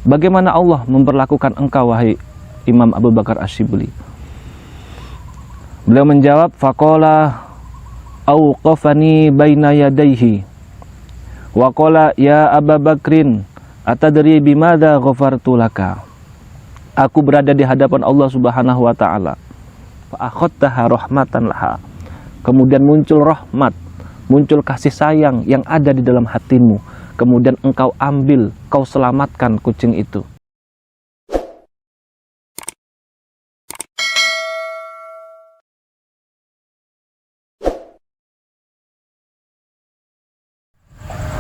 bagaimana Allah memperlakukan engkau wahai Imam Abu Bakar Asyibli? Beliau menjawab, faqala auqafani baina yadayhi wa qala ya Abu Bakrin atadri bimadza ghafartu laka. Aku berada di hadapan Allah Subhanahu wa taala. Fa akhadtaha rahmatan laha. Kemudian muncul rahmat, muncul kasih sayang yang ada di dalam hatimu. Kemudian engkau ambil, kau selamatkan kucing itu.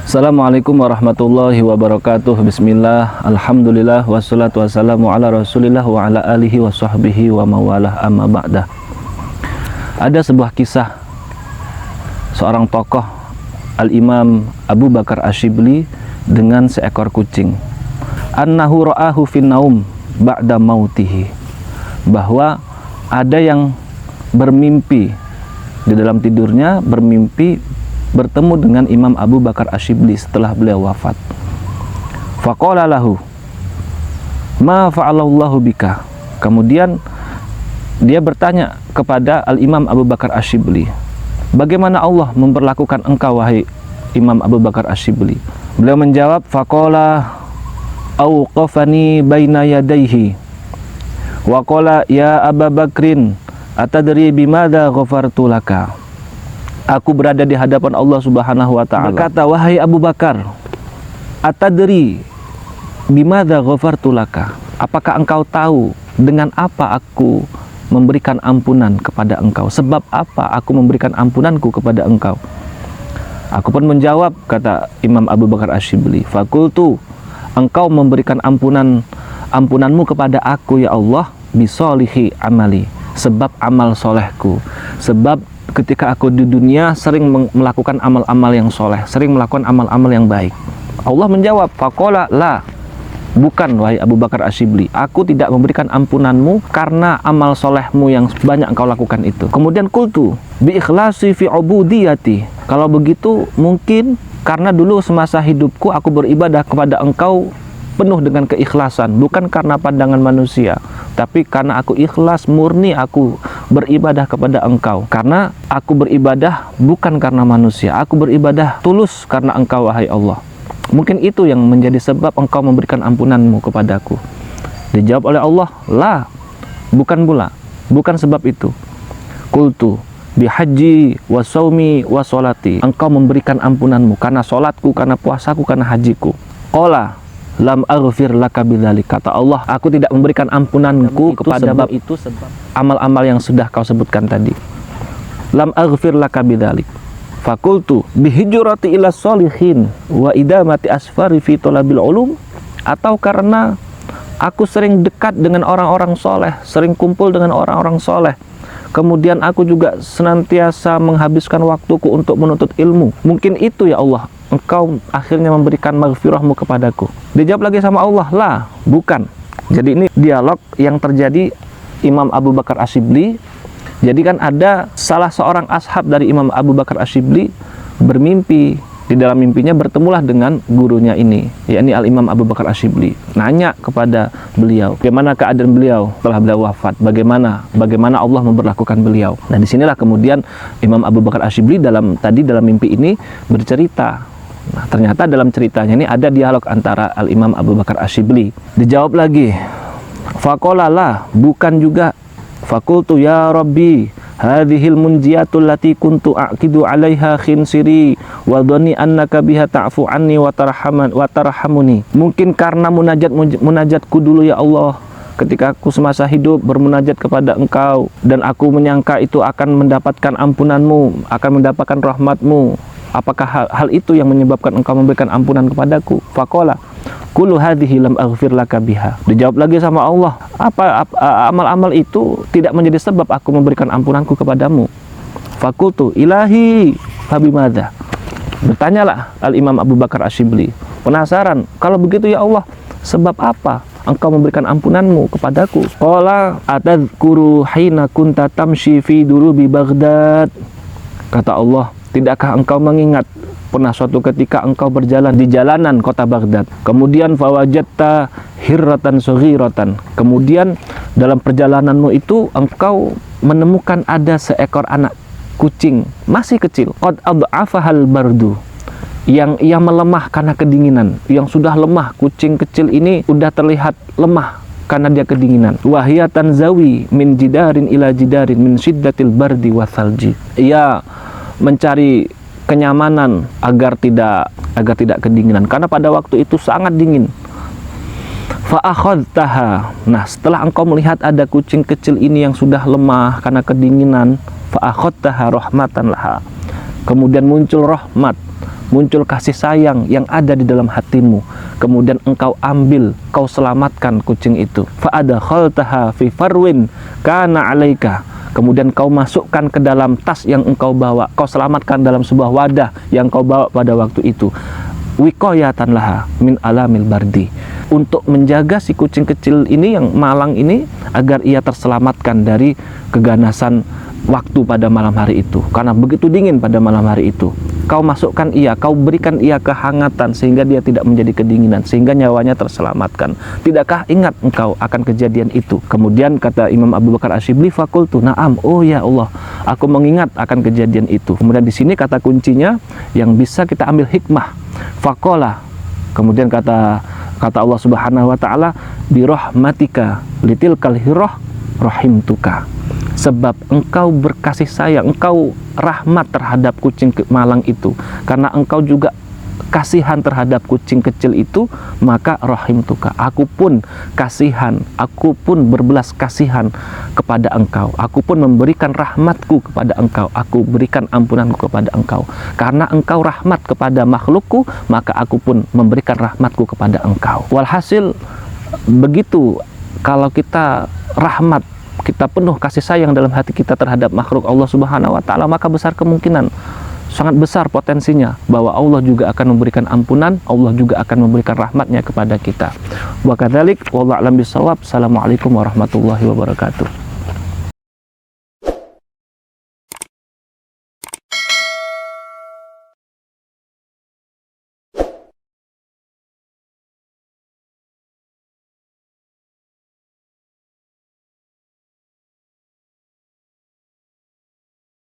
Assalamualaikum warahmatullahi wabarakatuh. Bismillah, alhamdulillah, wassalatu wassalamu ala rasulillah wa ala alihi wa sahbihi wa mawalah amma ba'dah. Ada sebuah kisah seorang tokoh Al-Imam Abu Bakar Asyibli dengan seekor kucing. Annahu ra'ahu fin naum ba'da mautihi. Bahwa ada yang bermimpi di dalam tidurnya, bermimpi bertemu dengan Imam Abu Bakar Asyibli setelah beliau wafat. Faqala lahu ma fa'alallahu bika. Kemudian dia bertanya kepada Al-Imam Abu Bakar Asyibli, bagaimana Allah memperlakukan engkau wahai Imam Abu Bakar Asyibli? Beliau menjawab, faqala auqafani baina yadayhi wa qala ya Abu Bakrin atadri bimadza ghafartu laka. Aku berada di hadapan Allah Subhanahu wa taala. Berkata, wahai Abu Bakar, atadri bimadza ghafartu laka. Apakah engkau tahu dengan apa aku memberikan ampunan kepada engkau? Sebab apa aku memberikan ampunanku kepada engkau? Aku pun menjawab, kata Imam Abu Bakar Asyibli, fakultu, engkau memberikan ampunanmu kepada aku ya Allah, bisolihi amali, sebab amal solehku. Sebab ketika aku di dunia sering melakukan amal-amal yang soleh, sering melakukan amal-amal yang baik. Allah menjawab, faqala la, bukan wahai Abu Bakar Asyibli, aku tidak memberikan ampunanmu karena amal solehmu yang banyak engkau lakukan itu. Kemudian kultu bi ikhlasi fi ubudiyati. Kalau begitu mungkin karena dulu semasa hidupku aku beribadah kepada engkau penuh dengan keikhlasan, bukan karena pandangan manusia, tapi karena aku ikhlas, murni aku beribadah kepada engkau. Karena aku beribadah bukan karena manusia, aku beribadah tulus karena engkau wahai Allah. Mungkin itu yang menjadi sebab engkau memberikan ampunanmu kepadaku. Dijawab oleh Allah, la, bukan pula, bukan sebab itu. Kultu bihaji wa saumi wa sholati. Engkau memberikan ampunanmu karena sholatku, karena puasaku, karena hajiku. Qala lam aghfir laka bidzalik. Kata Allah, aku tidak memberikan ampunanku kepada sebab itu, sebab amal-amal yang sudah kau sebutkan tadi. Lam aghfir laka bidzalik. Fakultu bihijrati ila sholihin wa idamati asfari fi talabil ulum. Atau karena aku sering dekat dengan orang-orang soleh, sering kumpul dengan orang-orang soleh, kemudian aku juga senantiasa menghabiskan waktuku untuk menuntut ilmu. Mungkin itu ya Allah, engkau akhirnya memberikan maghfirahmu kepadaku. Dijawab lagi sama Allah, lah, bukan. Jadi ini dialog yang terjadi Imam Abu Bakar Asyibli. Jadi kan ada salah seorang ashab dari Imam Abu Bakar Asyibli bermimpi. Di dalam mimpinya bertemulah dengan gurunya ini, yakni Al-Imam Abu Bakar Asyibli. Nanya kepada beliau, bagaimana keadaan beliau setelah beliau wafat, bagaimana Allah memperlakukan beliau. Nah, disinilah kemudian Imam Abu Bakar Asyibli dalam mimpi ini bercerita. Nah, ternyata dalam ceritanya ini ada dialog antara Al-Imam Abu Bakar Asyibli. Dijawab lagi, faqala la, bukan juga. Fakultu ya Rabbi, hadhil munjiatul lati kuntu aqidu alaiha khinsiri wa dhani annaka biha ta'fu anni wa tarhamuni. Mungkin karena munajatku dulu ya Allah, ketika aku semasa hidup bermunajat kepada engkau, dan aku menyangka itu akan mendapatkan ampunanmu, akan mendapatkan rahmatmu. Apakah hal itu yang menyebabkan engkau memberikan ampunan kepadaku? Faqala kullu hadhihi lam aghfir laka biha. Dijawab lagi sama Allah, amal-amal itu tidak menjadi sebab aku memberikan ampunanku kepadamu. Fakultu ilahi fabimadza. Bertanyalah Al-Imam Abu Bakar Asyibli, penasaran, kalau begitu ya Allah, sebab apa engkau memberikan ampunanmu kepadaku? Qala atadhkuru hina kunta tamshi fi durubi Baghdad. Kata Allah, tidakkah engkau mengingat pernah suatu ketika engkau berjalan di jalanan kota Baghdad, kemudian fawajadta hirratan saghiratan, kemudian dalam perjalananmu itu engkau menemukan ada seekor anak kucing masih kecil, qad ad'afahal bardu, yang ia melemah karena kedinginan, yang sudah lemah. Kucing kecil ini sudah terlihat lemah karena dia kedinginan. Wahya tanzawi min jidarin ila jidarin min syiddatil bardi wathalji, ia mencari kenyamanan agar tidak kedinginan, karena pada waktu itu sangat dingin. Fa akhadtaha, nah setelah engkau melihat ada kucing kecil ini yang sudah lemah karena kedinginan, fa akhadtaha rahmatan laha, kemudian muncul rahmat, muncul kasih sayang yang ada di dalam hatimu, kemudian engkau ambil, kau selamatkan kucing itu. Fa adkhaltaha fi farwin kana 'alaika, kemudian kau masukkan ke dalam tas yang engkau bawa, kau selamatkan dalam sebuah wadah yang kau bawa pada waktu itu. Wiqayatan laha min alamil bardi, untuk menjaga si kucing kecil ini yang malang ini agar ia terselamatkan dari keganasan waktu pada malam hari itu, karena begitu dingin pada malam hari itu. Kau masukkan ia, kau berikan ia kehangatan sehingga dia tidak menjadi kedinginan, sehingga nyawanya terselamatkan. Tidakkah ingat engkau akan kejadian itu? Kemudian kata Imam Abu Bakar Asyibli, fakultu na'am, oh ya Allah, aku mengingat akan kejadian itu. Kemudian di sini kata kuncinya yang bisa kita ambil hikmah, fakola, kemudian kata Allah Subhanahu wa taala, birahmatika litilkal hirah rahimtuka, sebab engkau berkasih sayang, engkau rahmat terhadap kucing malang itu, karena engkau juga kasihan terhadap kucing kecil itu, maka rahimtuka, aku pun kasihan, aku pun berbelas kasihan kepada engkau, aku pun memberikan rahmatku kepada engkau, aku berikan ampunanku kepada engkau, karena engkau rahmat kepada makhlukku, maka aku pun memberikan rahmatku kepada engkau. Walhasil begitu, kalau kita rahmat, kita penuh kasih sayang dalam hati kita terhadap makhluk Allah Subhanahu wa taala, maka besar kemungkinan, sangat besar potensinya bahwa Allah juga akan memberikan ampunan, Allah juga akan memberikan rahmatnya kepada kita. Wa kadzalik wallahu a'lam bishawab. Assalamualaikum warahmatullahi wabarakatuh.